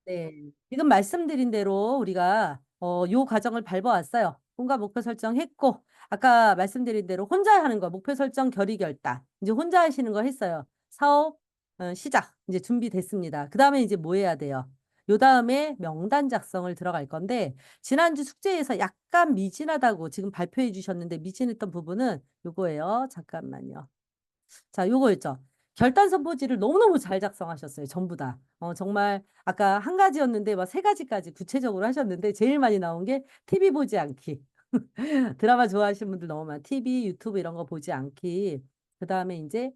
네. 지금 말씀드린 대로 우리가 요 과정을 밟아왔어요. 꿈과 목표 설정했고, 아까 말씀드린 대로 혼자 하는 거, 목표 설정, 결의, 결단. 이제 혼자 하시는 거 했어요. 사업 시작. 이제 준비됐습니다. 그 다음에 이제 뭐 해야 돼요? 요 다음에 명단 작성을 들어갈 건데, 지난주 숙제에서 약간 미진하다고 지금 발표해 주셨는데, 미진했던 부분은 요거예요. 잠깐만요. 자, 요거였죠. 결단 선포지를 너무너무 잘 작성하셨어요. 전부 다. 정말 아까 한 가지였는데 막 세 가지까지 구체적으로 하셨는데 제일 많이 나온 게 TV 보지 않기. 드라마 좋아하시는 분들 너무 많아. TV, 유튜브 이런 거 보지 않기. 그다음에 이제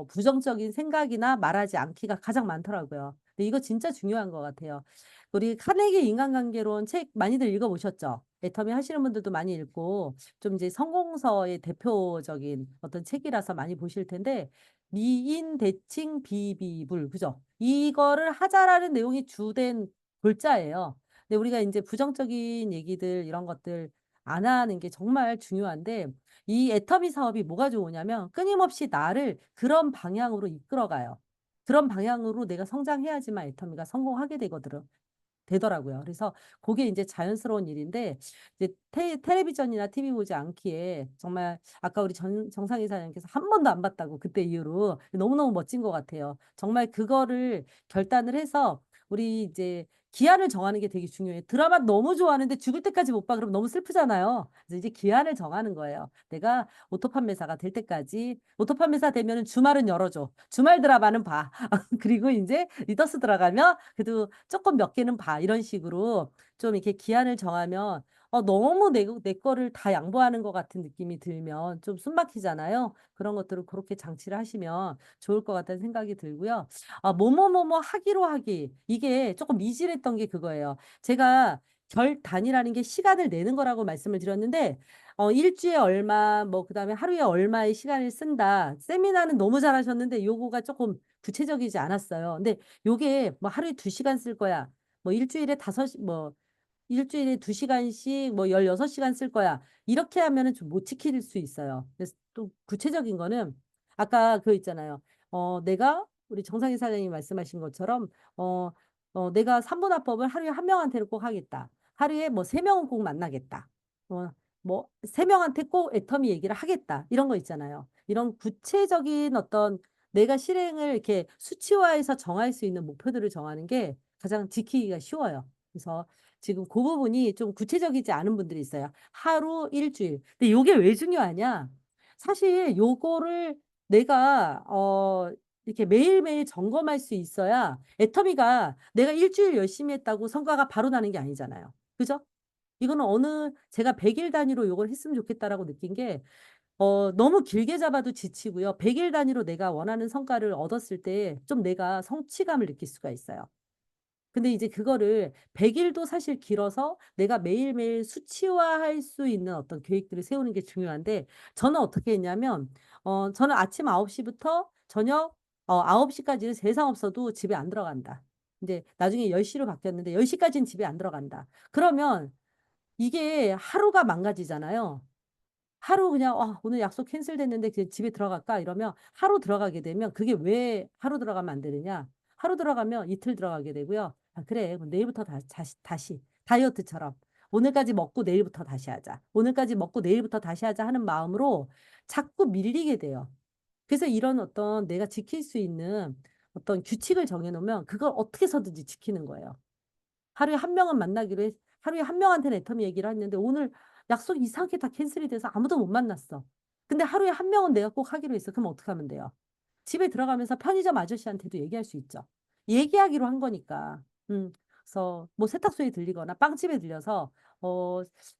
부정적인 생각이나 말하지 않기가 가장 많더라고요. 근데 이거 진짜 중요한 것 같아요. 우리 카네기 인간관계론 책 많이들 읽어보셨죠? 애터미 하시는 분들도 많이 읽고 좀 이제 성공서의 대표적인 어떤 책이라서 많이 보실 텐데 미인 대칭 비비불 그죠? 이거를 하자라는 내용이 주된 골자예요. 근데 우리가 이제 부정적인 얘기들 이런 것들 안 하는 게 정말 중요한데 이 애터미 사업이 뭐가 좋으냐면 끊임없이 나를 그런 방향으로 이끌어가요. 그런 방향으로 내가 성장해야지만 애터미가 성공하게 되더라고요. 그래서 그게 이제 자연스러운 일인데 이제 텔레비전이나 TV 보지 않기에 정말 아까 우리 정상희 사장님께서 한 번도 안 봤다고 그때 이후로 너무너무 멋진 것 같아요. 정말 그거를 결단을 해서 우리 이제 기한을 정하는 게 되게 중요해요. 드라마 너무 좋아하는데 죽을 때까지 못 봐. 그럼 너무 슬프잖아요. 그래서 이제 기한을 정하는 거예요. 내가 오토 판매사가 될 때까지 오토 판매사 되면은 주말은 열어줘. 주말 드라마는 봐. 그리고 이제 리더스 들어가면 그래도 조금 몇 개는 봐. 이런 식으로 좀 이렇게 기한을 정하면 너무 내 거를 다 양보하는 것 같은 느낌이 들면 좀 숨막히잖아요. 그런 것들을 그렇게 장치를 하시면 좋을 것 같다는 생각이 들고요. 뭐뭐뭐뭐 하기로 하기. 이게 조금 미진했던 게 그거예요. 제가 결단이라는 게 시간을 내는 거라고 말씀을 드렸는데, 일주일에 얼마, 뭐, 그 다음에 하루에 얼마의 시간을 쓴다. 세미나는 너무 잘하셨는데, 요거가 조금 구체적이지 않았어요. 근데 요게 뭐 하루에 2시간 쓸 거야. 뭐 일주일에 일주일에 2시간씩 뭐 16시간 쓸 거야. 이렇게 하면은 좀 못 지킬 수 있어요. 그래서 또 구체적인 거는 아까 그 있잖아요. 내가 우리 정상희 사장님이 말씀하신 것처럼 내가 삼분화법을 하루에 한 명한테는 꼭 하겠다. 하루에 뭐 3명은 꼭 만나겠다. 뭐 3명한테 꼭 애터미 얘기를 하겠다. 이런 거 있잖아요. 이런 구체적인 어떤 내가 실행을 이렇게 수치화해서 정할 수 있는 목표들을 정하는 게 가장 지키기가 쉬워요. 그래서 지금 그 부분이 좀 구체적이지 않은 분들이 있어요. 하루, 일주일. 근데 요게 왜 중요하냐? 사실 요거를 내가 이렇게 매일매일 점검할 수 있어야 애터미가 내가 일주일 열심히 했다고 성과가 바로 나는 게 아니잖아요. 그죠? 이거는 제가 100일 단위로 요걸 했으면 좋겠다라고 느낀 게 너무 길게 잡아도 지치고요. 100일 단위로 내가 원하는 성과를 얻었을 때 좀 내가 성취감을 느낄 수가 있어요. 근데 이제 그거를 100일도 사실 길어서 내가 매일매일 수치화할 수 있는 어떤 계획들을 세우는 게 중요한데 저는 어떻게 했냐면 저는 아침 9시부터 저녁 9시까지는 세상 없어도 집에 안 들어간다. 근데 나중에 10시로 바뀌었는데 10시까지는 집에 안 들어간다. 그러면 이게 하루가 망가지잖아요. 하루 그냥 오늘 약속 캔슬됐는데 그냥 집에 들어갈까 이러면 하루 들어가게 되면 그게 왜 하루 들어가면 안 되느냐? 하루 들어가면 이틀 들어가게 되고요. 그래. 그럼 내일부터 다시 다이어트처럼 오늘까지 먹고 내일부터 다시 하자. 오늘까지 먹고 내일부터 다시 하자 하는 마음으로 자꾸 밀리게 돼요. 그래서 이런 어떤 내가 지킬 수 있는 어떤 규칙을 정해놓으면 그걸 어떻게 해서든지 지키는 거예요. 하루에 한 명은 하루에 한 명한테는 애터미 얘기를 했는데 오늘 약속 이상하게 다 캔슬이 돼서 아무도 못 만났어. 근데 하루에 한 명은 내가 꼭 하기로 했어. 그럼 어떻게 하면 돼요? 집에 들어가면서 편의점 아저씨한테도 얘기할 수 있죠. 얘기하기로 한 거니까. 그래서 뭐 세탁소에 들리거나 빵집에 들려서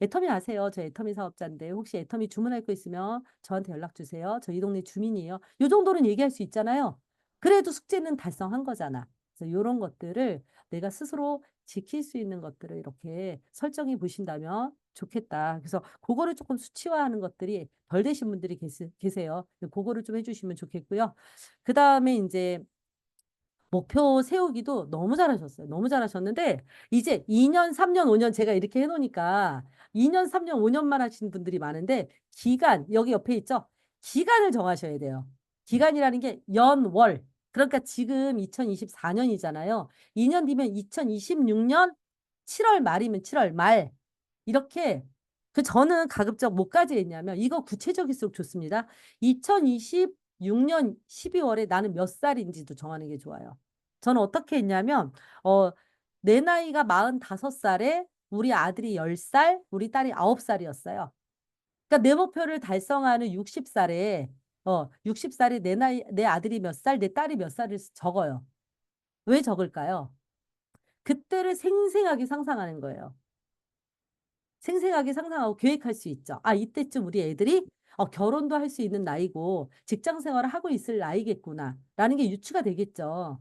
애터미 아세요? 저 애터미 사업자인데 혹시 애터미 주문할 거 있으면 저한테 연락 주세요. 저 이 동네 주민이에요. 요 정도는 얘기할 수 있잖아요. 그래도 숙제는 달성한 거잖아. 그래서 이런 것들을 내가 스스로 지킬 수 있는 것들을 이렇게 설정해 보신다면 좋겠다. 그래서 그거를 조금 수치화하는 것들이 덜 되신 분들이 계세요. 그거를 좀 해주시면 좋겠고요. 그 다음에 이제 목표 세우기도 너무 잘하셨어요. 너무 잘하셨는데 이제 2년, 3년, 5년 제가 이렇게 해놓으니까 2년, 3년, 5년만 하시는 분들이 많은데 기간 여기 옆에 있죠? 기간을 정하셔야 돼요. 기간이라는 게 연, 월. 그러니까 지금 2024년이잖아요. 2년 뒤면 2026년 7월 말이면 7월 말. 이렇게 그 저는 가급적 뭐까지 했냐면 이거 구체적일수록 좋습니다. 2026년 12월에 나는 몇 살인지도 정하는 게 좋아요. 저는 어떻게 했냐면 내 나이가 45살에 우리 아들이 10살, 우리 딸이 9살이었어요. 그러니까 내 목표를 달성하는 60살에 60살에 내 나이 내 아들이 몇 살, 내 딸이 몇 살을 적어요. 왜 적을까요? 그때를 생생하게 상상하는 거예요. 생생하게 상상하고 계획할 수 있죠. 아, 이때쯤 우리 애들이 결혼도 할 수 있는 나이고 직장 생활을 하고 있을 나이겠구나. 라는 게 유추가 되겠죠.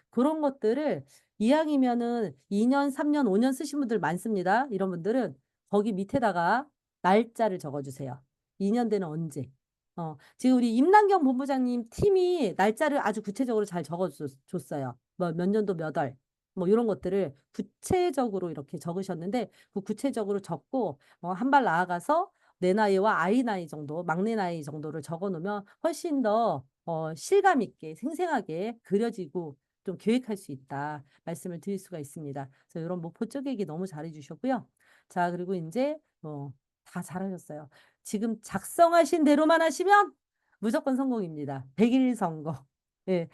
그런 것들을 이왕이면은 2년, 3년, 5년 쓰신 분들 많습니다. 이런 분들은 거기 밑에다가 날짜를 적어주세요. 2년 되는 언제. 지금 우리 임남경 본부장님 팀이 날짜를 아주 구체적으로 잘 적어줬어요. 뭐 몇 년도 몇 월. 뭐 이런 것들을 구체적으로 이렇게 적으셨는데 그 구체적으로 적고 한 발 나아가서 내 나이와 아이 나이 정도, 막내 나이 정도를 적어 놓으면 훨씬 더 실감 있게 생생하게 그려지고 좀 계획할 수 있다 말씀을 드릴 수가 있습니다. 그래서 이런 목표 쪼개기 너무 잘해 주셨고요. 자, 그리고 이제 다 잘하셨어요. 지금 작성하신 대로만 하시면 무조건 성공입니다. 100일 성공. 예.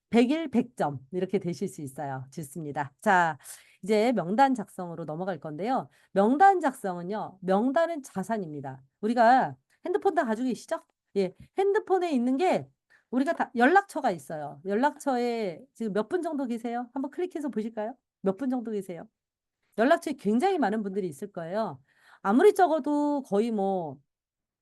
100일 100점 이렇게 되실 수 있어요. 좋습니다. 자, 이제 명단 작성으로 넘어갈 건데요. 명단 작성은요. 명단은 자산입니다. 우리가 핸드폰 다 가지고 계시죠? 예. 핸드폰에 있는 게 우리가 다 연락처가 있어요. 연락처에 지금 몇 분 정도 계세요? 한번 클릭해서 보실까요? 몇 분 정도 계세요? 연락처에 굉장히 많은 분들이 있을 거예요. 아무리 적어도 거의 뭐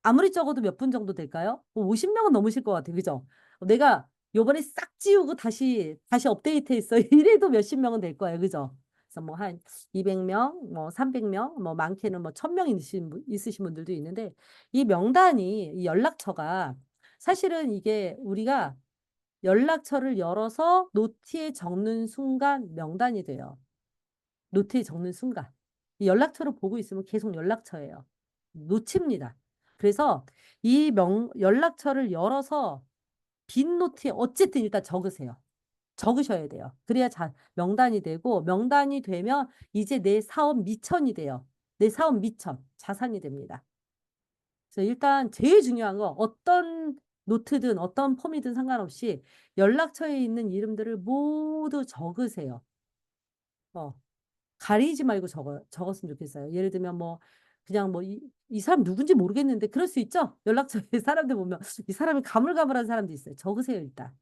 아무리 적어도 몇 분 정도 될까요? 50명은 넘으실 것 같아요. 그죠? 내가 요번에 싹 지우고 다시 업데이트 했어. 이래도 몇십 명은 될 거예요. 그죠? 그래서 뭐 한 200명, 뭐 300명, 뭐 많게는 뭐 1000명 있으신 분들도 있는데 이 명단이 이 연락처가 사실은 이게 우리가 연락처를 열어서 노트에 적는 순간 명단이 돼요. 노트에 적는 순간. 이 연락처를 보고 있으면 계속 연락처예요. 놓칩니다. 그래서 이 연락처를 열어서 빈 노트에 어쨌든 일단 적으세요. 적으셔야 돼요. 그래야 명단이 되고 명단이 되면 이제 내 사업 미천이 돼요. 내 사업 미천, 자산이 됩니다. 그래서 일단 제일 중요한 거 어떤 노트든 어떤 폼이든 상관없이 연락처에 있는 이름들을 모두 적으세요. 어, 가리지 말고 적었으면 좋겠어요. 예를 들면 뭐 그냥 뭐 이 사람 누군지 모르겠는데 그럴 수 있죠. 연락처에 사람들 보면 이 사람이 가물가물한 사람도 있어요. 적으세요 일단.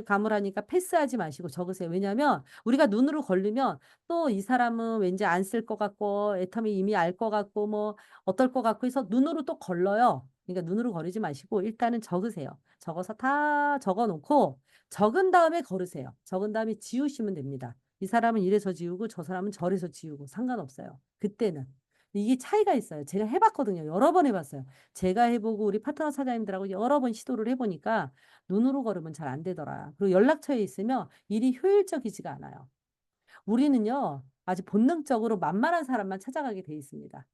가물하니까 패스하지 마시고 적으세요. 왜냐하면 우리가 눈으로 걸리면 또 이 사람은 왠지 안 쓸 것 같고 애터미 이미 알 것 같고 뭐 어떨 것 같고 해서 눈으로 또 걸러요. 그러니까 눈으로 거리지 마시고 일단은 적으세요. 적어서 다 적어놓고 적은 다음에 걸으세요. 적은 다음에 지우시면 됩니다. 이 사람은 이래서 지우고 저 사람은 저래서 지우고 상관없어요. 그때는. 이게 차이가 있어요. 제가 해봤거든요. 여러 번 해봤어요. 제가 해보고 우리 파트너 사장님들하고 여러 번 시도를 해보니까 눈으로 걸으면 잘 안 되더라. 그리고 연락처에 있으면 일이 효율적이지가 않아요. 우리는요, 아주 본능적으로 만만한 사람만 찾아가게 돼 있습니다.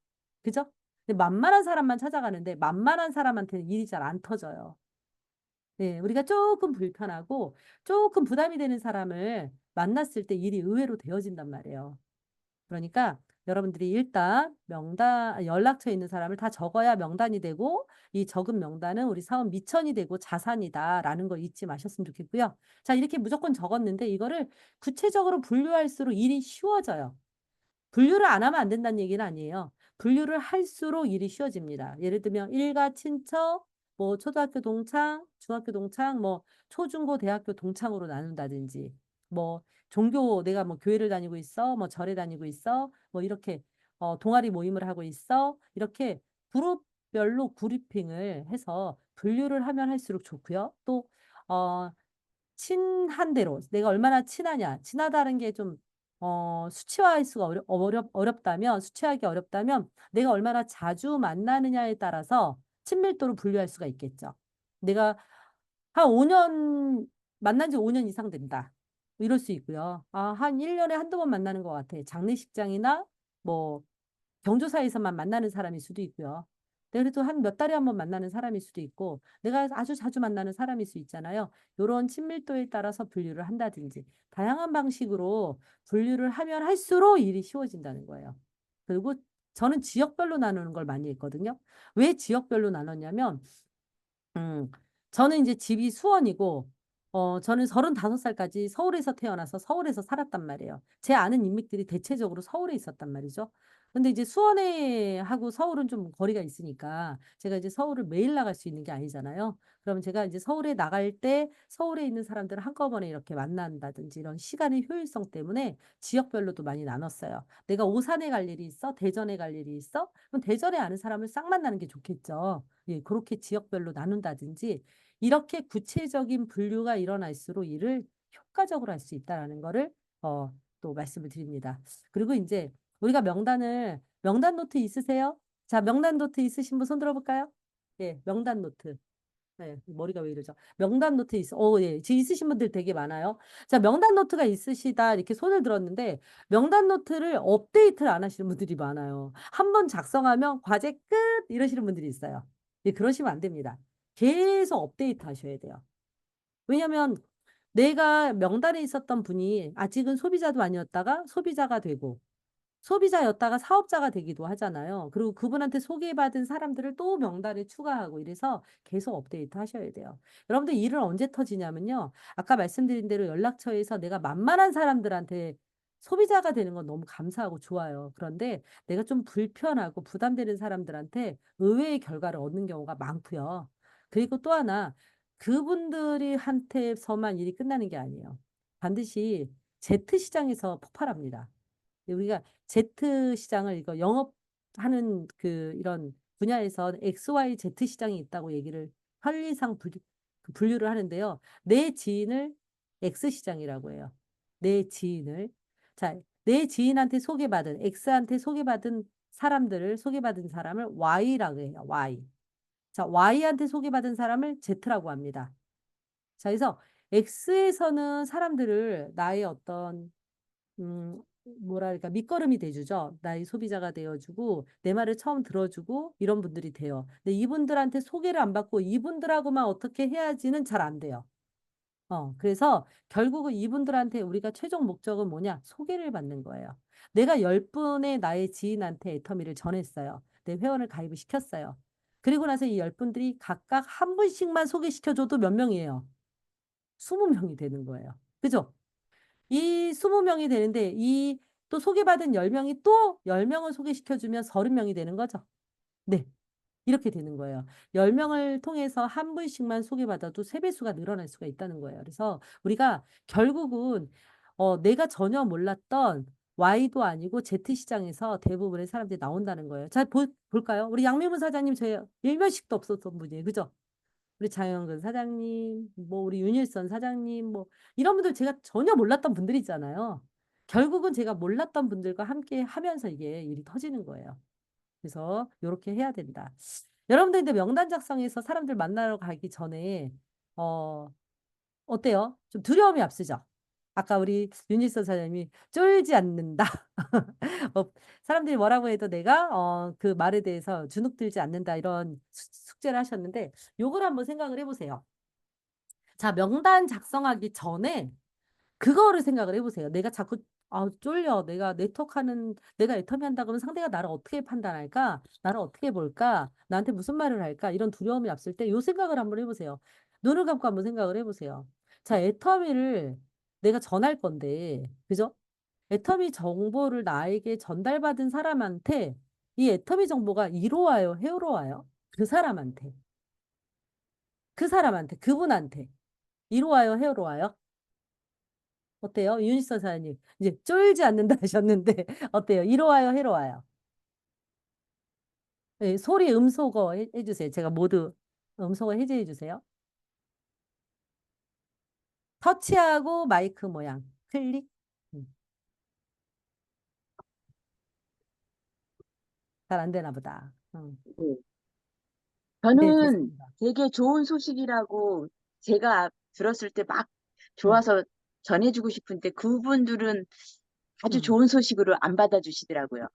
그죠? 근데 만만한 사람만 찾아가는데 만만한 사람한테는 일이 잘 안 터져요. 네, 우리가 조금 불편하고 조금 부담이 되는 사람을 만났을 때 일이 의외로 되어진단 말이에요. 그러니까 여러분들이 일단 연락처에 있는 사람을 다 적어야 명단이 되고 이 적은 명단은 우리 사업 미천이 되고 자산이다라는 거 잊지 마셨으면 좋겠고요. 자, 이렇게 무조건 적었는데 이거를 구체적으로 분류할수록 일이 쉬워져요. 분류를 안 하면 안 된다는 얘기는 아니에요. 분류를 할수록 일이 쉬워집니다. 예를 들면 일가 친척, 뭐 초등학교 동창, 중학교 동창, 뭐 초중고 대학교 동창으로 나눈다든지 뭐 종교 내가 뭐 교회를 다니고 있어, 뭐 절에 다니고 있어, 뭐 이렇게 동아리 모임을 하고 있어. 이렇게 그룹별로 그룹핑을 해서 분류를 하면 할수록 좋고요. 또 어, 친한 대로 내가 얼마나 친하냐. 친하다는 게 좀 수치화할 수가 어렵다면 수치하기 어렵다면 내가 얼마나 자주 만나느냐에 따라서 친밀도를 분류할 수가 있겠죠. 내가 한 5년 만난 지 5년 이상 된다. 이럴 수 있고요. 아, 한 1년에 한두 번 만나는 것 같아. 장례식장이나 뭐 경조사에서만 만나는 사람일 수도 있고요. 내가 그래도 한 몇 달에 한 번 만나는 사람일 수도 있고, 내가 아주 자주 만나는 사람일 수 있잖아요. 이런 친밀도에 따라서 분류를 한다든지, 다양한 방식으로 분류를 하면 할수록 일이 쉬워진다는 거예요. 그리고 저는 지역별로 나누는 걸 많이 했거든요. 왜 지역별로 나눴냐면, 음, 저는 이제 집이 수원이고, 저는 35살까지 서울에서 태어나서 서울에서 살았단 말이에요. 제 아는 인맥들이 대체적으로 서울에 있었단 말이죠. 근데 이제 수원에 하고 서울은 좀 거리가 있으니까 제가 이제 서울을 매일 나갈 수 있는 게 아니잖아요. 그러면 제가 이제 서울에 나갈 때 서울에 있는 사람들을 한꺼번에 이렇게 만난다든지 이런 시간의 효율성 때문에 지역별로도 많이 나눴어요. 내가 오산에 갈 일이 있어? 대전에 갈 일이 있어? 그럼 대전에 아는 사람을 싹 만나는 게 좋겠죠. 예, 그렇게 지역별로 나눈다든지 이렇게 구체적인 분류가 일어날수록 일을 효과적으로 할 수 있다라는 거를 또 말씀을 드립니다. 그리고 이제 우리가 명단 노트 있으세요? 자, 명단 노트 있으신 분 손 들어볼까요? 예, 명단 노트. 네, 머리가 왜 이러죠? 명단 노트 예, 지금 있으신 분들 되게 많아요. 자, 명단 노트가 있으시다 이렇게 손을 들었는데 명단 노트를 업데이트를 안 하시는 분들이 많아요. 한 번 작성하면 과제 끝 이러시는 분들이 있어요. 예, 그러시면 안 됩니다. 계속 업데이트 하셔야 돼요. 왜냐하면 내가 명단에 있었던 분이 아직은 소비자도 아니었다가 소비자가 되고 소비자였다가 사업자가 되기도 하잖아요. 그리고 그분한테 소개받은 사람들을 또 명단에 추가하고 이래서 계속 업데이트 하셔야 돼요. 여러분들 일을 언제 터지냐면요. 아까 말씀드린 대로 연락처에서 내가 만만한 사람들한테 소비자가 되는 건 너무 감사하고 좋아요. 그런데 내가 좀 불편하고 부담되는 사람들한테 의외의 결과를 얻는 경우가 많고요. 그리고 또 하나, 그분들이 한테서만 일이 끝나는 게 아니에요. 반드시 Z 시장에서 폭발합니다. 우리가 Z 시장을 이거 영업하는 그 이런 분야에서 XYZ 시장이 있다고 얘기를 편리상 분류를 하는데요. 내 지인을 X 시장이라고 해요. 내 지인을. 자, 내 지인한테 소개받은 X한테 소개받은 사람을 Y라고 해요. Y. 자, Y한테 소개받은 사람을 Z라고 합니다. 자, 그래서 X에서는 사람들을 나의 어떤 뭐랄까, 밑거름이 돼주죠. 나의 소비자가 되어주고, 내 말을 처음 들어주고, 이런 분들이 돼요. 근데 이분들한테 소개를 안 받고, 이분들하고만 어떻게 해야지는 잘 안 돼요. 그래서 결국은 이분들한테 우리가 최종 목적은 뭐냐? 소개를 받는 거예요. 내가 10분의 나의 지인한테 애터미를 전했어요. 내 회원을 가입을 시켰어요. 그리고 나서 이 10분들이 각각 한 분씩만 소개시켜줘도 몇 명이에요? 20명이 되는 거예요. 그죠? 이 20명이 되는데 이 또 소개받은 10명이 또 10명을 소개시켜주면 30명이 되는 거죠. 네. 이렇게 되는 거예요. 10명을 통해서 한 분씩만 소개받아도 3배수가 늘어날 수가 있다는 거예요. 그래서 우리가 결국은 내가 전혀 몰랐던 Y도 아니고 Z 시장에서 대부분의 사람들이 나온다는 거예요. 자, 볼까요? 우리 양미문 사장님 저희 일면식도 없었던 분이에요. 그죠? 우리 장영근 사장님, 뭐 우리 윤일선 사장님, 뭐 이런 분들 제가 전혀 몰랐던 분들이잖아요. 결국은 제가 몰랐던 분들과 함께 하면서 이게 일이 터지는 거예요. 그래서 이렇게 해야 된다. 여러분들 근데 명단 작성에서 사람들 만나러 가기 전에 어 어때요? 좀 두려움이 앞서죠? 아까 우리 윤일선 사장님이 쫄지 않는다. 어, 사람들이 뭐라고 해도 내가 그 말에 대해서 주눅들지 않는다 이런 숙제를 하셨는데 요걸 한번 생각을 해보세요. 자, 명단 작성하기 전에 그거를 생각을 해보세요. 내가 자꾸 쫄려. 내가 애터미 한다 그러면 상대가 나를 어떻게 판단할까? 나를 어떻게 볼까? 나한테 무슨 말을 할까? 이런 두려움이 앞설 때 요 생각을 한번 해보세요. 눈을 감고 한번 생각을 해보세요. 자, 애터미를 내가 전할 건데, 그죠? 애터미 정보를 나에게 전달받은 사람한테 이 애터미 정보가 이로 와요, 해로 와요? 그분한테. 이로 와요, 해로 와요? 어때요? 윤희선 사장님. 이제 쫄지 않는다 하셨는데, 어때요? 이로 와요, 해로 와요? 네, 소리 음소거 해주세요. 제가 모두 음소거 해제해 주세요. 터치하고 마이크 모양. 클릭. 음, 잘안 되나 보다. 네. 네, 저는 됐습니다. 되게 좋은 소식이라고 제가 들었을 때 막 음, 좋아서 전해주고 싶은데 그분들은 아주 음. 좋은 소식으로 안 받아주시더라고요.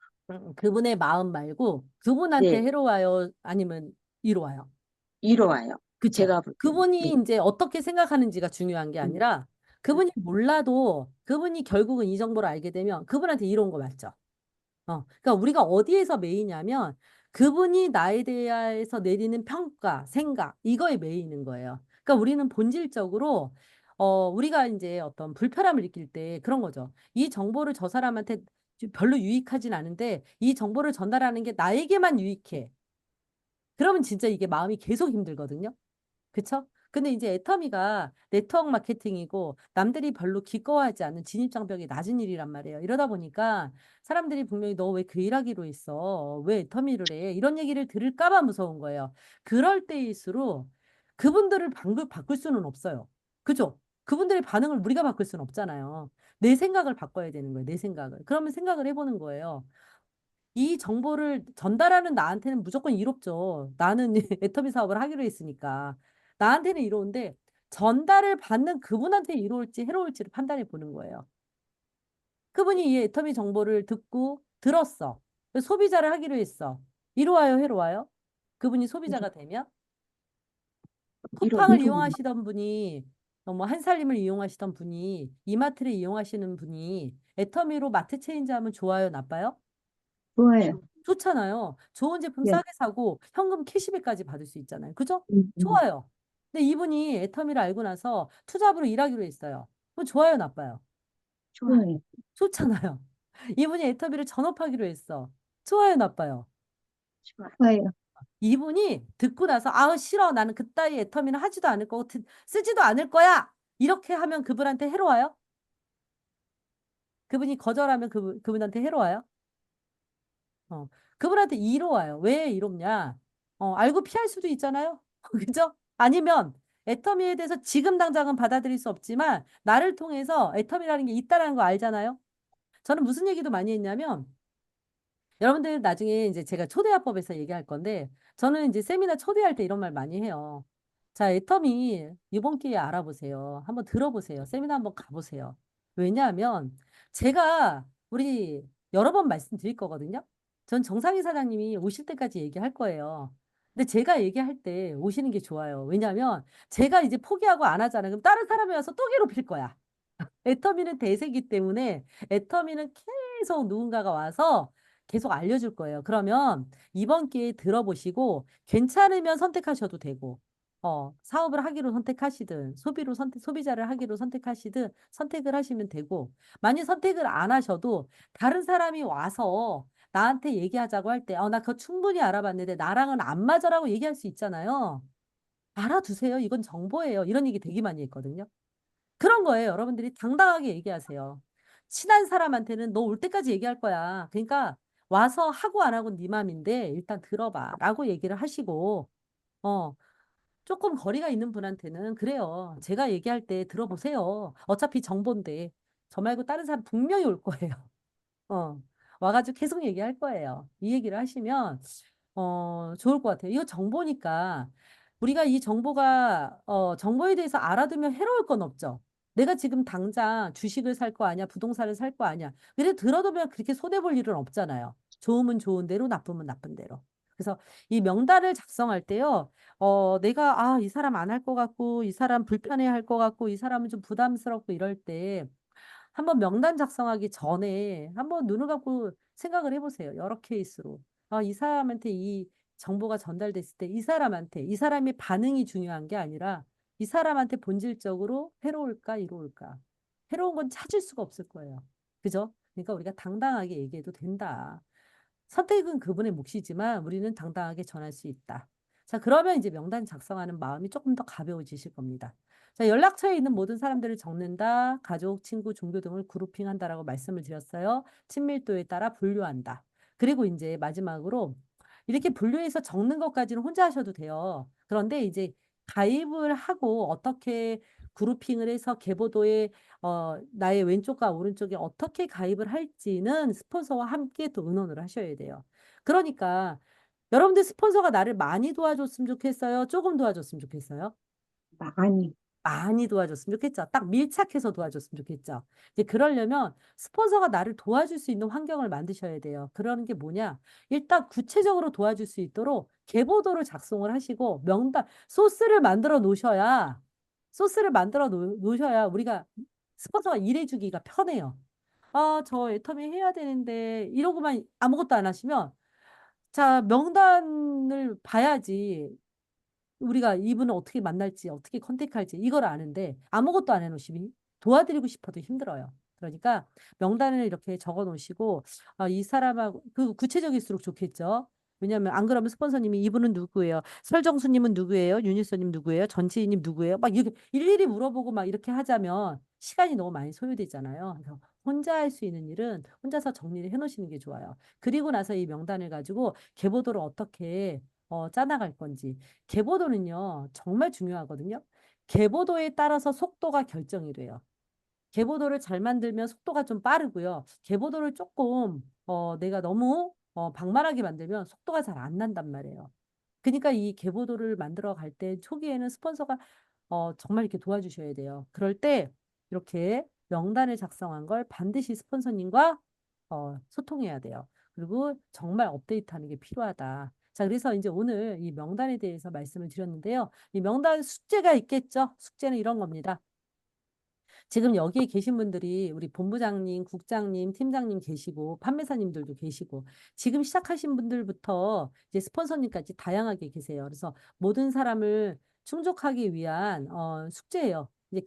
그분의 마음 말고 그분한테 네, 해로워요? 아니면 이로와요? 이로와요. 그쵸? 제가 볼 때는. 그분이 네. 이제 어떻게 생각하는지가 중요한 게 음, 아니라 그분이 몰라도 그분이 결국은 이 정보를 알게 되면 그분한테 이로운 거 맞죠? 그러니까 우리가 어디에서 매이냐면 그분이 나에 대해서 내리는 평가, 생각, 이거에 매이는 거예요. 그러니까 우리는 본질적으로 우리가 이제 어떤 불편함을 느낄 때 그런 거죠. 이 정보를 저 사람한테 별로 유익하진 않은데 이 정보를 전달하는 게 나에게만 유익해. 그러면 진짜 이게 마음이 계속 힘들거든요. 그쵸? 근데 이제 애터미가 네트워크 마케팅이고 남들이 별로 기꺼워하지 않는 진입장벽이 낮은 일이란 말이에요. 이러다 보니까 사람들이 분명히 너 왜 그 일하기로 했어? 왜 애터미를 해? 이런 얘기를 들을까 봐 무서운 거예요. 그럴 때일수록 그분들을 바꿀 수는 없어요. 그죠? 그분들의 반응을 우리가 바꿀 수는 없잖아요. 내 생각을 바꿔야 되는 거예요. 내 생각을. 그러면 생각을 해보는 거예요. 이 정보를 전달하는 나한테는 무조건 이롭죠. 나는 애터미 사업을 하기로 했으니까. 나한테는 이로운데 전달을 받는 그분한테 이로울지 해로울지를 판단해 보는 거예요. 그분이 이 애터미 정보를 듣고 들었어. 소비자를 하기로 했어. 이로와요, 해로와요? 그분이 이로, 소비자가 되면? 이로, 쿠팡을 이로, 이용하시던 분이 뭐 한살림을 이용하시던 분이 이마트를 이용하시는 분이 애터미로 마트 체인지 하면 좋아요, 나빠요? 좋아요. 좋잖아요. 좋은 제품 네. 싸게 사고 현금 캐시백까지 받을 수 있잖아요. 그죠? 음, 음. 좋아요. 근데 이분이 애터미를 알고 나서 투잡으로 일하기로 했어요. 그럼 좋아요, 나빠요? 좋아요. 좋잖아요. 이분이 애터미를 전업하기로 했어. 좋아요, 나빠요? 좋아요. 이분이 듣고 나서 아우 싫어. 나는 그따위 애터미는 하지도 않을 거고 쓰지도 않을 거야. 이렇게 하면 그분한테 해로워요? 그분이 거절하면 그분한테 해로워요? 그분한테 이로와요. 왜 이롭냐? 알고 피할 수도 있잖아요. 그죠? 아니면 애터미에 대해서 지금 당장은 받아들일 수 없지만 나를 통해서 애터미라는 게 있다라는 거 알잖아요. 저는 무슨 얘기도 많이 했냐면 여러분들 나중에 이제 제가 초대화법에서 얘기할 건데 저는 이제 세미나 초대할 때 이런 말 많이 해요. 자, 애터미 이번 기회에 알아보세요. 한번 들어보세요. 세미나 한번 가보세요. 왜냐하면 제가 우리 여러 번 말씀드릴 거거든요. 전 정상희 사장님이 오실 때까지 얘기할 거예요. 근데 제가 얘기할 때 오시는 게 좋아요. 왜냐하면 제가 이제 포기하고 안 하잖아요. 그럼 다른 사람이 와서 또 괴롭힐 거야. 애터미는 대세기 때문에 애터미는 계속 누군가가 와서 계속 알려줄 거예요. 그러면 이번 기회에 들어보시고 괜찮으면 선택하셔도 되고, 사업을 하기로 선택하시든 소비자를 하기로 선택하시든 선택을 하시면 되고, 만약 선택을 안 하셔도 다른 사람이 와서 나한테 얘기하자고 할 때, 나 그거 충분히 알아봤는데 나랑은 안 맞아라고 얘기할 수 있잖아요. 알아두세요. 이건 정보예요. 이런 얘기 되게 많이 했거든요. 그런 거예요. 여러분들이 당당하게 얘기하세요. 친한 사람한테는 너 올 때까지 얘기할 거야. 그러니까 와서 하고 안 하고는 네 맘인데 일단 들어봐. 라고 얘기를 하시고, 어, 조금 거리가 있는 분한테는 그래요. 제가 얘기할 때 들어보세요. 어차피 정보인데. 저 말고 다른 사람 분명히 올 거예요. 어, 와가지고 계속 얘기할 거예요. 이 얘기를 하시면, 좋을 것 같아요. 이거 정보니까 우리가 이 정보에 대해서 알아두면 해로울 건 없죠. 내가 지금 당장 주식을 살 거 아니야, 부동산을 살 거 아니야. 근데 들어두면 그렇게 손해볼 일은 없잖아요. 좋으면 좋은 대로, 나쁘면 나쁜 대로. 그래서 이 명단을 작성할 때요, 내가, 이 사람 안 할 것 같고, 이 사람 불편해 할 것 같고, 이 사람은 좀 부담스럽고 이럴 때, 한번 명단 작성하기 전에 한번 눈을 감고 생각을 해보세요. 여러 케이스로. 이 사람한테 이 정보가 전달됐을 때 이 사람의 반응이 중요한 게 아니라 이 사람한테 본질적으로 해로울까, 이로울까. 해로운 건 찾을 수가 없을 거예요. 그죠? 그러니까 우리가 당당하게 얘기해도 된다. 선택은 그분의 몫이지만 우리는 당당하게 전할 수 있다. 자, 그러면 이제 명단 작성하는 마음이 조금 더 가벼워지실 겁니다. 자, 연락처에 있는 모든 사람들을 적는다. 가족, 친구, 종교 등을 그룹핑한다라고 말씀을 드렸어요. 친밀도에 따라 분류한다. 그리고 이제 마지막으로 이렇게 분류해서 적는 것까지는 혼자 하셔도 돼요. 그런데 이제 가입을 하고 어떻게 그룹핑을 해서 계보도에 나의 왼쪽과 오른쪽에 어떻게 가입을 할지는 스폰서와 함께 또 의논을 하셔야 돼요. 그러니까 여러분들 스폰서가 나를 많이 도와줬으면 좋겠어요? 조금 도와줬으면 좋겠어요? 많이. 많이 도와줬으면 좋겠죠. 딱 밀착해서 도와줬으면 좋겠죠. 이제 그러려면 스폰서가 나를 도와줄 수 있는 환경을 만드셔야 돼요. 그러는 게 뭐냐? 일단 구체적으로 도와줄 수 있도록 계보도를 작성을 하시고 명단, 소스를 만들어 놓으셔야 우리가 스폰서가 일해주기가 편해요. 아, 저 애터미 해야 되는데 이러고만 아무것도 안 하시면 자, 명단을 봐야지 우리가 이분을 어떻게 만날지, 어떻게 컨택할지 이걸 아는데 아무것도 안 해놓으시면 도와드리고 싶어도 힘들어요. 그러니까 명단을 이렇게 적어 놓으시고 아, 이 사람하고 그 구체적일수록 좋겠죠. 왜냐하면 안 그러면 스폰서님이 이분은 누구예요? 설정수님은 누구예요? 윤일서님 누구예요? 전지희님 누구예요? 막 이렇게 일일이 물어보고 막 이렇게 하자면 시간이 너무 많이 소요되잖아요. 그래서 혼자 할 수 있는 일은 혼자서 정리를 해놓으시는 게 좋아요. 그리고 나서 이 명단을 가지고 계보도를 어떻게 짜나갈 건지. 계보도는요, 정말 중요하거든요. 계보도에 따라서 속도가 결정이 돼요. 계보도를 잘 만들면 속도가 좀 빠르고요. 계보도를 조금, 내가 너무, 방만하게 만들면 속도가 잘 안 난단 말이에요. 그러니까 이 계보도를 만들어 갈 때 초기에는 스폰서가, 정말 이렇게 도와주셔야 돼요. 그럴 때 이렇게 명단을 작성한 걸 반드시 스폰서님과, 소통해야 돼요. 그리고 정말 업데이트하는 게 필요하다. 자, 그래서 이제 오늘 이 명단에 대해서 말씀을 드렸는데요. 이 명단 숙제가 있겠죠? 숙제는 이런 겁니다. 지금 여기에 계신 분들이 우리 본부장님, 국장님, 팀장님 계시고 판매사님들도 계시고 지금 시작하신 분들부터 이제 스폰서님까지 다양하게 계세요. 그래서 모든 사람을 충족하기 위한 숙제예요. 이제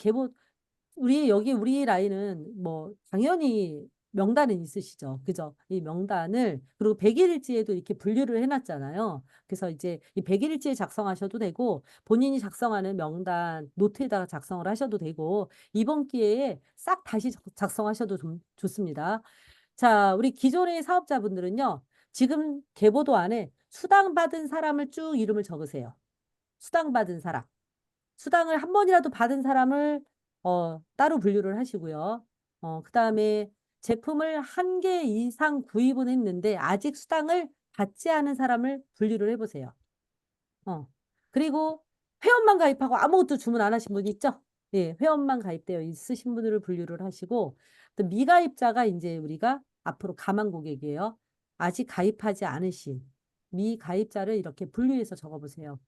우리 라인은 뭐 당연히 명단은 있으시죠. 그죠? 이 명단을 그리고 100일일지에도 이렇게 분류를 해놨잖아요. 그래서 이제 이 100일일지에 작성하셔도 되고 본인이 작성하는 명단 노트에다가 작성을 하셔도 되고 이번 기회에 싹 다시 작성하셔도 좀 좋습니다. 자, 우리 기존의 사업자분들은요. 지금 계보도 안에 수당 받은 사람을 쭉 이름을 적으세요. 수당 받은 사람. 수당을 한 번이라도 받은 사람을 따로 분류를 하시고요. 그다음에 제품을 한 개 이상 구입은 했는데 아직 수당을 받지 않은 사람을 분류를 해보세요. 어. 그리고 회원만 가입하고 아무것도 주문 안 하신 분 있죠? 예, 회원만 가입되어 있으신 분들을 분류를 하시고 또 미가입자가 이제 우리가 앞으로 가망 고객이에요. 아직 가입하지 않으신 미가입자를 이렇게 분류해서 적어보세요.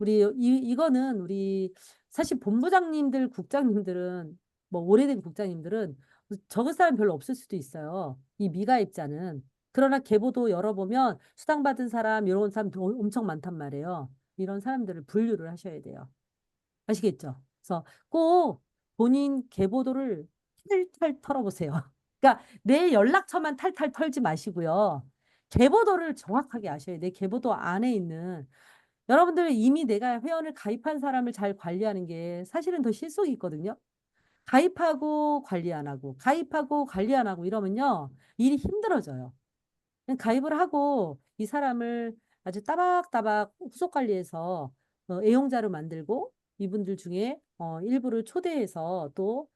이거는 우리 사실 본부장님들, 국장님들은 뭐 오래된 국장님들은 적을 사람 별로 없을 수도 있어요. 이 미가입자는. 그러나 계보도 열어보면 수당받은 사람, 이런 사람 엄청 많단 말이에요. 이런 사람들을 분류를 하셔야 돼요. 아시겠죠? 그래서 꼭 본인 계보도를 탈탈 털어보세요. 그러니까 내 연락처만 탈탈 털지 마시고요. 계보도를 정확하게 아셔야 돼요. 내 계보도 안에 있는 여러분들 이미 내가 회원을 가입한 사람을 잘 관리하는 게 사실은 더 실속이 있거든요. 가입하고 관리 안 하고, 가입하고 관리 안 하고 이러면요. 일이 힘들어져요. 그냥 가입을 하고 이 사람을 아주 따박따박 후속 관리해서 애용자로 만들고 이분들 중에 일부를 초대해서 또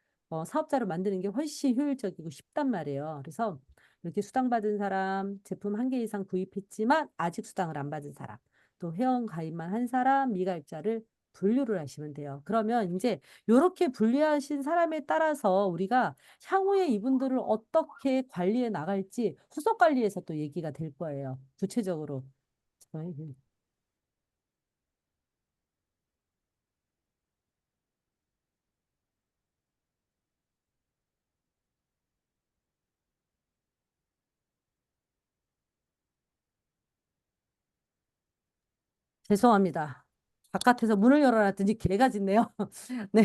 사업자로 만드는 게 훨씬 효율적이고 쉽단 말이에요. 그래서 이렇게 수당받은 사람, 제품 한 개 이상 구입했지만 아직 수당을 안 받은 사람, 또 회원 가입만 한 사람, 미가입자를 분류를 하시면 돼요. 그러면 이제 이렇게 분류하신 사람에 따라서 우리가 향후에 이분들을 어떻게 관리해 나갈지 후속 관리에서 또 얘기가 될 거예요. 구체적으로. 죄송합니다. 바깥에서 문을 열어놨더니 개가 짖네요. 네.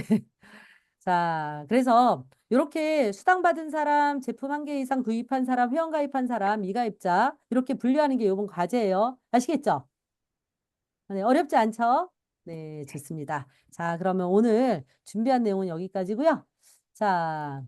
자, 그래서 이렇게 수당받은 사람, 제품 한 개 이상 구입한 사람, 회원 가입한 사람, 미가입자 이렇게 분류하는 게 이번 과제예요. 아시겠죠? 네, 어렵지 않죠? 네, 좋습니다. 자, 그러면 오늘 준비한 내용은 여기까지고요. 자,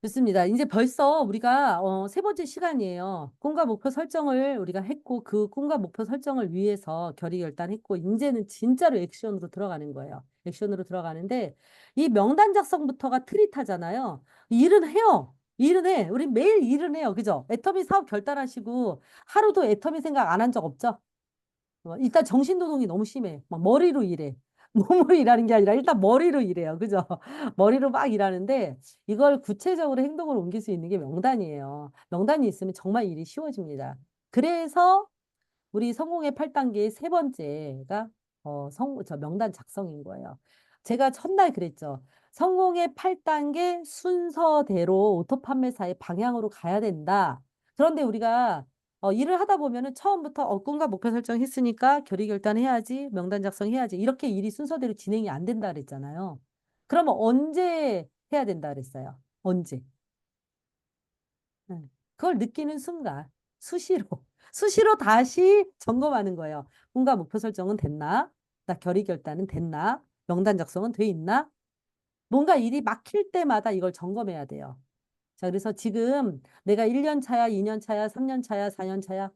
좋습니다. 이제 벌써 우리가 세 번째 시간이에요. 꿈과 목표 설정을 우리가 했고 그 꿈과 목표 설정을 위해서 결의결단했고 이제는 진짜로 액션으로 들어가는 거예요. 액션으로 들어가는데 이 명단 작성부터가 트릿하잖아요. 일은 해요. 일은 해. 우리 매일 일은 해요. 그죠? 애터미 사업 결단하시고 하루도 애터미 생각 안 한 적 없죠? 일단 정신노동이 너무 심해. 막 머리로 일해. 몸으로 일하는 게 아니라 일단 머리로 일해요. 그죠? 머리로 막 일하는데 이걸 구체적으로 행동으로 옮길 수 있는 게 명단이에요. 명단이 있으면 정말 일이 쉬워집니다. 그래서 우리 성공의 8단계의 세 번째가 저 명단 작성인 거예요. 제가 첫날 그랬죠. 성공의 8단계 순서대로 오토 판매사의 방향으로 가야 된다. 그런데 우리가 일을 하다 보면은 처음부터 꿈과 목표 설정했으니까 결의 결단해야지, 명단 작성해야지. 이렇게 일이 순서대로 진행이 안 된다 그랬잖아요. 그러면 언제 해야 된다 그랬어요? 언제? 네. 그걸 느끼는 순간 수시로 수시로 다시 점검하는 거예요. 꿈과 목표 설정은 됐나? 나 결의 결단은 됐나? 명단 작성은 돼 있나? 뭔가 일이 막힐 때마다 이걸 점검해야 돼요. 자, 그래서 지금 내가 1년 차야, 2년 차야, 3년 차야, 4년 차야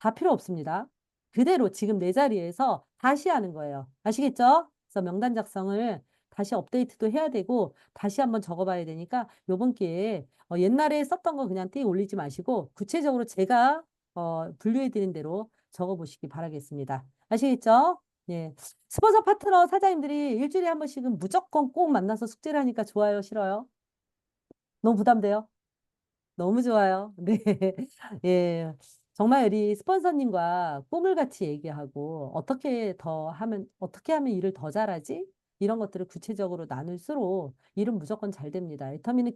다 필요 없습니다. 그대로 지금 내 자리에서 다시 하는 거예요. 아시겠죠? 그래서 명단 작성을 다시 업데이트도 해야 되고 다시 한번 적어봐야 되니까 요번 기회에 옛날에 썼던 거 그냥 띄 올리지 마시고 구체적으로 제가 분류해드린 대로 적어보시기 바라겠습니다. 아시겠죠? 예. 스폰서 파트너 사장님들이 일주일에 한 번씩은 무조건 꼭 만나서 숙제를 하니까 좋아요, 싫어요? 너무 부담돼요? 너무 좋아요. 네. 예. 정말 우리 스폰서님과 꿈을 같이 얘기하고 어떻게 하면 일을 더 잘하지? 이런 것들을 구체적으로 나눌수록 일은 무조건 잘 됩니다. 애터미는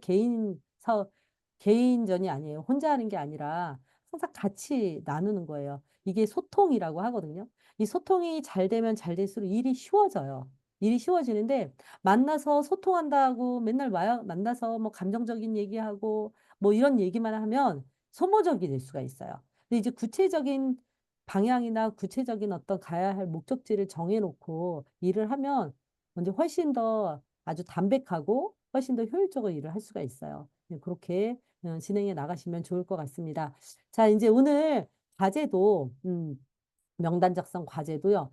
개인전이 아니에요. 혼자 하는 게 아니라 항상 같이 나누는 거예요. 이게 소통이라고 하거든요. 이 소통이 잘 되면 잘 될수록 일이 쉬워져요. 일이 쉬워지는데 만나서 소통한다고 맨날 만나서 뭐 감정적인 얘기하고 뭐 이런 얘기만 하면 소모적이 될 수가 있어요. 근데 이제 구체적인 방향이나 구체적인 어떤 가야 할 목적지를 정해놓고 일을 하면 먼저 훨씬 더 아주 담백하고 훨씬 더 효율적으로 일을 할 수가 있어요. 네, 그렇게 진행해 나가시면 좋을 것 같습니다. 자, 이제 오늘 과제도, 명단 작성 과제도요.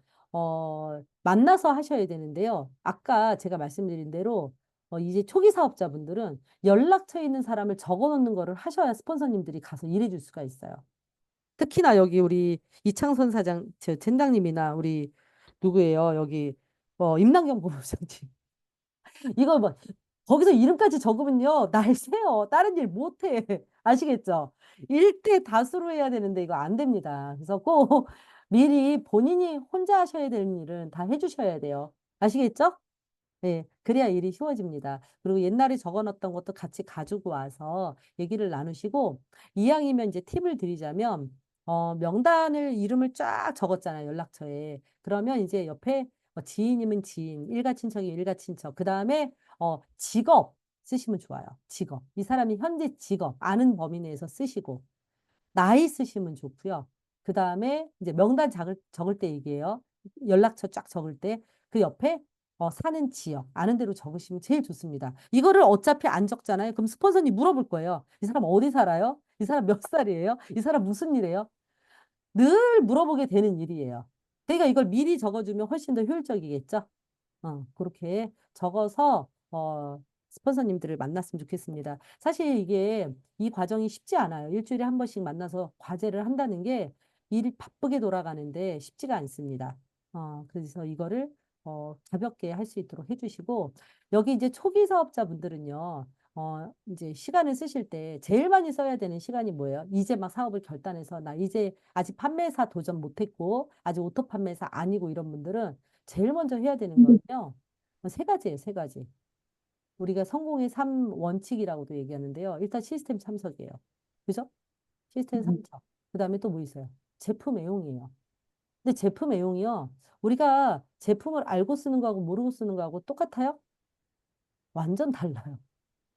만나서 하셔야 되는데요. 아까 제가 말씀드린 대로 이제 초기 사업자분들은 연락처에 있는 사람을 적어 놓는 거를 하셔야 스폰서님들이 가서 일해 줄 수가 있어요. 특히나 여기 우리 이창선 사장, 저 팀장님이나 우리 누구예요? 여기 임남경 본부장님. 이거 뭐 거기서 이름까지 적으면요. 날 새요. 다른 일 못 해. 아시겠죠? 일대 다수로 해야 되는데 이거 안 됩니다. 그래서 꼭 미리 본인이 혼자 하셔야 되는 일은 다 해주셔야 돼요. 아시겠죠? 네, 그래야 일이 쉬워집니다. 그리고 옛날에 적어놨던 것도 같이 가지고 와서 얘기를 나누시고, 이왕이면 이제 팁을 드리자면, 명단을, 이름을 쫙 적었잖아요, 연락처에. 그러면 이제 옆에 지인이면 지인, 일가 친척이 일가 친척, 그 다음에 직업 쓰시면 좋아요. 직업. 이 사람이 현재 직업, 아는 범위 내에서 쓰시고, 나이 쓰시면 좋고요. 그 다음에 이제 명단 적을 때 얘기해요. 연락처 쫙 적을 때 그 옆에 사는 지역 아는 대로 적으시면 제일 좋습니다. 이거를 어차피 안 적잖아요. 그럼 스폰서님 물어볼 거예요. 이 사람 어디 살아요? 이 사람 몇 살이에요? 이 사람 무슨 일이에요? 늘 물어보게 되는 일이에요. 그러니까 이걸 미리 적어주면 훨씬 더 효율적이겠죠? 그렇게 적어서 스폰서님들을 만났으면 좋겠습니다. 사실 이게 이 과정이 쉽지 않아요. 일주일에 한 번씩 만나서 과제를 한다는 게 일이 바쁘게 돌아가는데 쉽지가 않습니다. 그래서 이거를 가볍게 할 수 있도록 해주시고 여기 이제 초기 사업자분들은요. 이제 시간을 쓰실 때 제일 많이 써야 되는 시간이 뭐예요? 이제 막 사업을 결단해서 나 이제 아직 판매사 도전 못했고 아직 오토 판매사 아니고 이런 분들은 제일 먼저 해야 되는 거는요. 세 가지예요, 세 가지. 우리가 성공의 3원칙이라고도 얘기하는데요. 일단 시스템 참석이에요. 그죠? 시스템 참석. 그다음에 또 뭐 있어요? 제품 애용이에요. 근데 제품 애용이요. 우리가 제품을 알고 쓰는 거하고 모르고 쓰는 거하고 똑같아요? 완전 달라요.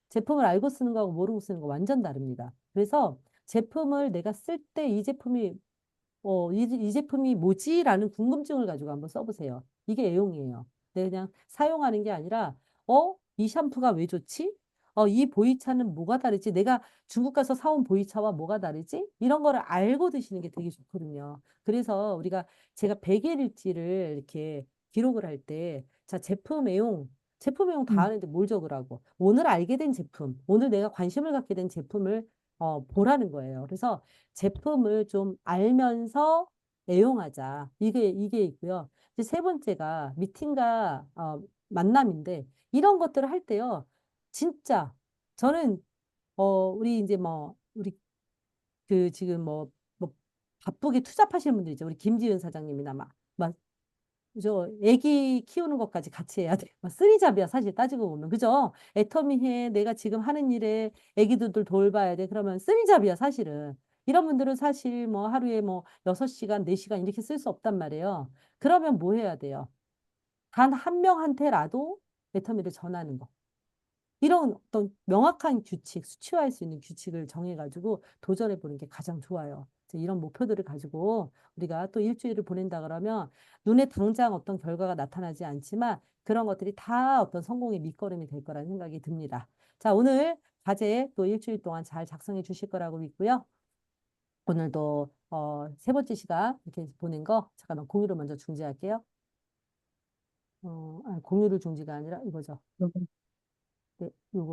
제품을 알고 쓰는 거하고 모르고 쓰는 거 완전 다릅니다. 그래서 제품을 내가 쓸 때 이 제품이 이 제품이 뭐지? 라는 궁금증을 가지고 한번 써보세요. 이게 애용이에요. 내 그냥 사용하는 게 아니라, 이 샴푸가 왜 좋지? 이 보이차는 뭐가 다르지? 내가 중국 가서 사온 보이차와 뭐가 다르지? 이런 거를 알고 드시는 게 되게 좋거든요. 그래서 제가 100일일지를 이렇게 기록을 할 때, 자, 제품 애용 다 하는데 뭘 적으라고? 오늘 알게 된 제품, 오늘 내가 관심을 갖게 된 제품을 보라는 거예요. 그래서 제품을 좀 알면서 애용하자. 이게 있고요. 이제 세 번째가 미팅과 만남인데 이런 것들을 할 때요. 진짜 저는 우리 이제 뭐 우리 그 지금 뭐 바쁘게 투잡하시는 분들 있죠. 우리 김지은 사장님이나 막 저 애기 키우는 것까지 같이 해야 돼. 막 쓰리잡이야 사실 따지고 보면 그죠? 애터미해 내가 지금 하는 일에 애기들도 돌봐야 돼. 그러면 쓰리잡이야 사실은. 이런 분들은 사실 뭐 하루에 뭐 6시간, 4시간 이렇게 쓸 수 없단 말이에요. 그러면 뭐 해야 돼요? 단 한 명한테라도 애터미를 전하는 거. 이런 어떤 명확한 규칙, 수치화할 수 있는 규칙을 정해가지고 도전해 보는 게 가장 좋아요. 이제 이런 목표들을 가지고 우리가 또 일주일을 보낸다 그러면 눈에 당장 어떤 결과가 나타나지 않지만 그런 것들이 다 어떤 성공의 밑거름이 될 거라는 생각이 듭니다. 자, 오늘 과제 또 일주일 동안 잘 작성해 주실 거라고 믿고요. 오늘도 세 번째 시간 이렇게 보낸 거 잠깐만 공유를 먼저 중지할게요. 공유를 중지가 아니라 이거죠. 네, 요거.